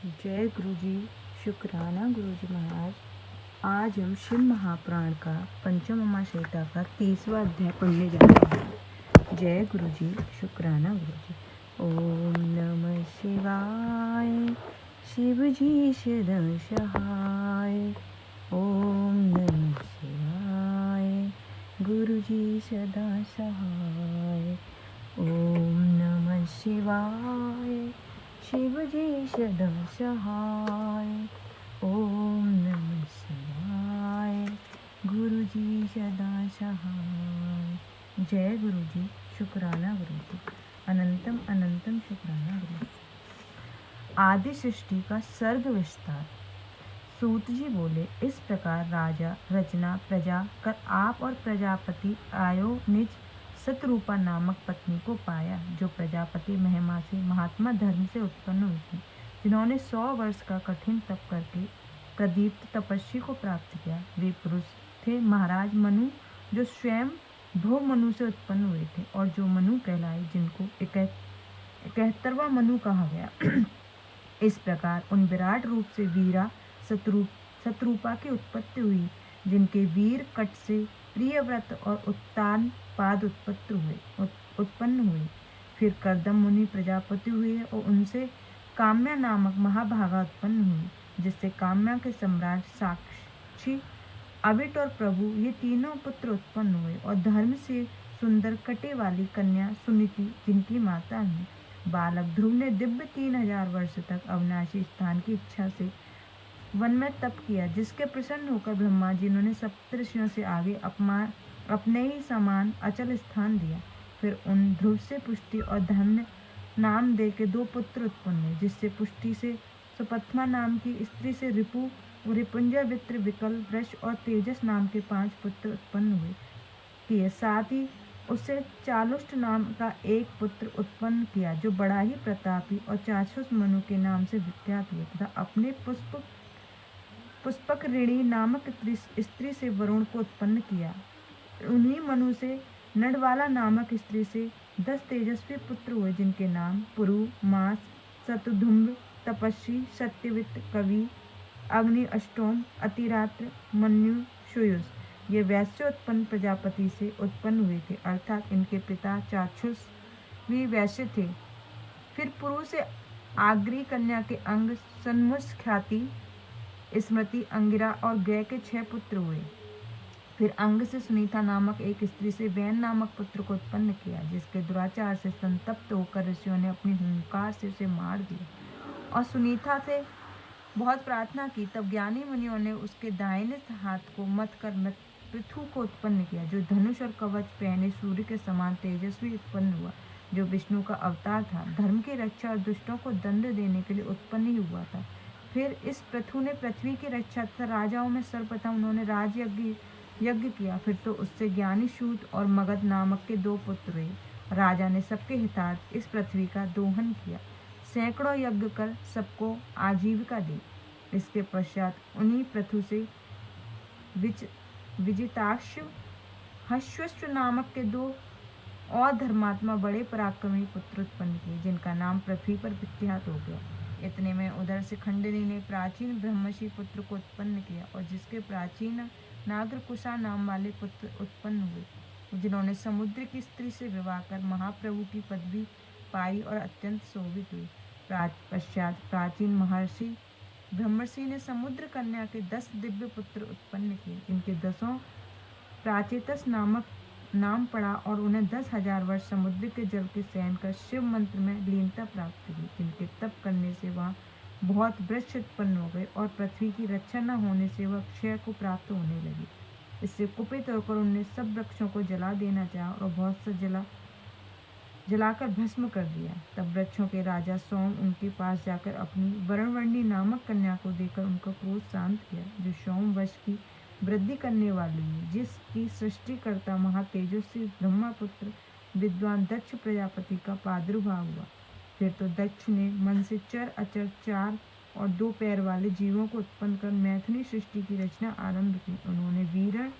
जय गुरु जी। शुक्राना गुरु जी महाराज। आज हम शिव महापुराण का पंचममा संहिता का 30वां अध्याय पढ़ने जा रहे हैं। जय गुरु जी। शुक्राना गुरु जी। ओम नमः शिवाय। शिव जी शरण सहाय। ओम नमः शिवाय। गुरु जी सदा सहाय। ओम नमः शिवाय। शिव जी सदा सहाय। ओम नमः शिवाय। गुरु जी सदा सहाय। जय गुरु जी। शुक्राना गुरु जी। अनंतम अनंतम शुक्राना गुरु जी। आदि सृष्टि का सर्ग विस्तार। सूत जी बोले, इस प्रकार राजा रचना प्रजा कर आप और प्रजापति आयो निज सतरूपा नामक पत्नी को पाया, जो प्रजापति महिमा से महात्मा धर्म से उत्पन्न हुई थी, जिन्होंने 100 वर्ष का कठिन तप करके प्रदीप्त तपस्वी को प्राप्त किया। वे पुरुष थे महाराज मनु, जो स्वयं भो मनु से उत्पन्न हुए थे और जो मनु कहलाए, जिनको 71वां मनु कहा गया। इस प्रकार उन विराट रूप से वीरा शत्रुपा की उत्पत्ति हुई, जिनके वीर कट से प्रियव्रत और उत्तान पाद उत्पन्न हुए। फिर कर्दम मुनि प्रजापति हुए और उनसे काम्या नामक महाभागा उत्पन्न हुई, जिससे काम्या के सम्राट साक्षी, अविट और प्रभु ये तीनों पुत्र उत्पन्न हुए, और धर्म से सुंदर कटे वाली कन्या सुनीति, जिनकी माता है। बालक ध्रुव ने दिव्य 3000 वर्ष तक अविनाशी स्थान की इच्छा से वन में तप किया, जिसके प्रसन्न होकर ब्रह्मा जी ने सप्तऋषियों से आगे अपने ही समान अचल स्थान दिया। फिर उन ध्रुव से पुष्टि और धन्य नाम दे के 2 पुत्र उत्पन्न हुए, जिससे पुष्टि से सुपथमा नाम की स्त्री से रिपु, रिपुंजय, वित्र, विकल, वृष और तेजस नाम के 5 पुत्र उत्पन्न हुए। साथ ही उससे चालुष्ट नाम का एक पुत्र उत्पन्न किया, जो बड़ा ही प्रतापी और चाक्षुष मनु के नाम से विख्यात हुआ, तथा अपने पुष्पक ऋणी नामक स्त्री से वरुण को उत्पन्न किया। उन्हीं मनु से नडवाला नामक स्त्री से 10 तेजस्वी पुत्र हुए, जिनके नाम पुरु, मास, शतधुम्र, तपस्वी, सत्यवित, कवि, अग्नि, अष्टोम, अतिरात्र, मन्यु, सुयुष ये वैश्य उत्पन्न प्रजापति से उत्पन्न हुए थे, अर्थात इनके पिता चाक्षुष भी वैश्य थे। फिर पुरु से आग्री कन्या के अंग, सन्मुष, ख्याति, स्मृति, अंगिरा और गय के 6 पुत्र हुए। फिर अंग से सुनीता नामक एक स्त्री से वैन नामक पुत्र को उत्पन्न किया, जिसके दुराचार से संतप्त होकर ऋषियों ने अपनी हुंकार से उसे मार दिया, और सुनीता से बहुत प्रार्थना की। तब ज्ञानी मुनियों ने उसके दाहिने हाथ को मत कर पृथु को उत्पन्न किया, जो धनुष और कवच पहने सूर्य के समान तेजस्वी उत्पन्न हुआ, जो विष्णु का अवतार था। धर्म की रक्षा और दुष्टों को दंड देने के लिए उत्पन्न ही हुआ था। फिर इस पृथु ने पृथ्वी की रक्षा तथा राजाओं में सर्वप्रथम उन्होंने यज्ञ किया। फिर तो उससे ज्ञानी शूद और मगध नामक के 2 पुत्र हुए। राजा ने सबके हितार्थ इस पृथ्वी का दोहन किया, सैकड़ों यज्ञ कर सबको आजीविका दी। इसके पश्चात उन्हीं पृथु से विजिताश्व, हश्वश्व नामक के 2 और धर्मात्मा बड़े पराक्रमी पुत्र उत्पन्न किए, जिनका नाम पृथ्वी पर विख्यात हो गया। इतने में उधर से खंडनी ने प्राचीन ब्रह्मशी पुत्र को उत्पन्न किया, और जिसके प्राचीन नागरकुशा नाम वाले पुत्र उत्पन्न हुए, जिन्होंने समुद्र की स्त्री से विवाह कर महाप्रभु की पदवी पाई और अत्यंत शोभित हुई। पश्चात प्राचीन महर्षि ब्रह्मर्षि ने समुद्र कन्या के 10 दिव्य पुत्र उत्पन्न किए, जिनके 10 प्राचेतस नामक नाम पड़ा, और उन्हें 10,000 वर्ष समुद्र के जल के शयन कर शिव मंत्र में लीनता प्राप्त हुई, जिनके तप करने से वहाँ बहुत वृक्ष उत्पन्न हो गए, और पृथ्वी की रक्षा न होने से वह क्षय को प्राप्त होने लगी। इससे कुपित होकर उन्होंने सब वृक्षों को जला देना चाहा, और बहुत सा जलाकर भस्म कर दिया। तब वृक्षों के राजा सोम उनके पास जाकर अपनी वरुणवर्णी नामक कन्या को देकर उनका क्रोध शांत किया, जो सोम वश की वृद्धि करने वाली है, जिसकी सृष्टिकर्ता महातेजस्वी ब्रह्मपुत्र विद्वान दक्ष प्रजापति का प्रादुर्भाव हुआ। फिर तो दक्ष ने मन से चर अचर 4 और 2 पैर वाले जीवों को उत्पन्न कर मैथिली सृष्टि की रचना आरंभ की। उन्होंने वीरण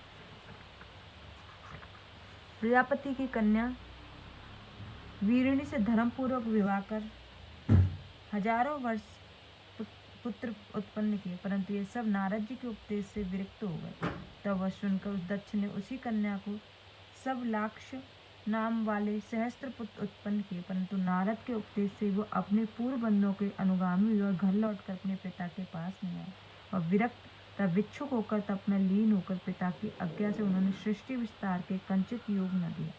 प्रजापति की कन्या वीरिणी से धर्मपूर्वक विवाह कर हजारों वर्ष पुत्र उत्पन्न किए, परंतु ये सब नारद जी के उपदेश से विरक्त हो गए। तब वह सुनकर उस दक्ष ने उसी कन्या को सब लाक्ष नाम वाले सहस्त्र पुत्र उत्पन्न किए, परंतु नारद के उपदेश से वो अपने पूर्व बंधुओं के अनुगामी हुए और घर लौटकर अपने पिता के पास नहीं आए। और विरक्त तब विच्छुक होकर तप में लीन होकर पिता की आज्ञा से उन्होंने सृष्टि विस्तार के कंचित योग न दिया।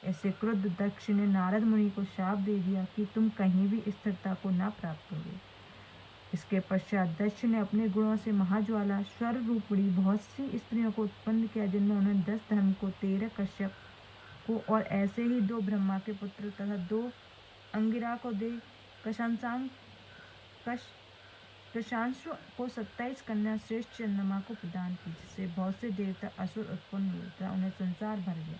ऐसे क्रुद्ध दक्ष ने नारद मुनि को शाप दे दिया कि तुम कहीं भी स्थिरता को न प्राप्त होगे। इसके पश्चात दक्ष ने अपने गुणों से महाज्वाला स्वर रूपड़ी बहुत सी स्त्रियों को उत्पन्न किया, जिनमें उन्होंने 10 धर्म को, 13 कश्यप को और ऐसे ही 2 ब्रह्मा के पुत्र तथा 2 अंगिरा को दे कशांशु को 27 कन्या श्रेष्ठ चंद्रमा को प्रदान की, जिससे बहुत से देवता असुर उत्पन्न हुए तथा उन्हें संसार भर गया।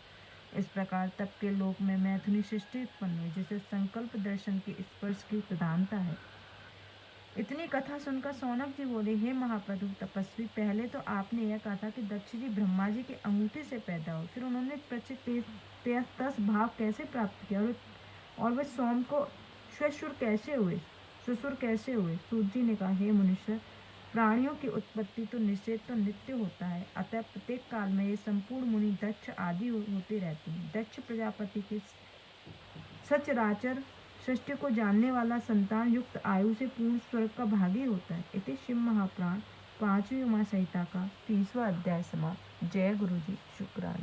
इस प्रकार तप के लोक में मैथुनी सृष्टि उत्पन्न हुई, जिसे संकल्प दर्शन के स्पर्श की प्रधानता है। इतनी कथा सुनकर सौनक जी बोले, हे महाप्रभु तपस्वी, पहले तो आपने यह कहा था कि दक्ष जी ब्रह्मा जी के अंगूठे से पैदा हो, फिर उन्होंने तस भाव कैसे प्राप्त किया और वे सोम को ससुर कैसे हुए? सूत जी ने कहा, हे मुनीश्वर, प्राणियों की उत्पत्ति तो निषेध तो नित्य होता है, अतः प्रत्येक काल में ये संपूर्ण मुनि दक्ष आदि होते रहते हैं। दक्ष प्रजापति के सचराचर सृष्टि को जानने वाला संतान युक्त आयु से पूर्ण स्वर्ग का भागी होता है। इति शिव महापुराण 5वीं उमा संहिता का 30वां अध्याय समाप्त। जय गुरु जी, शुक्राना।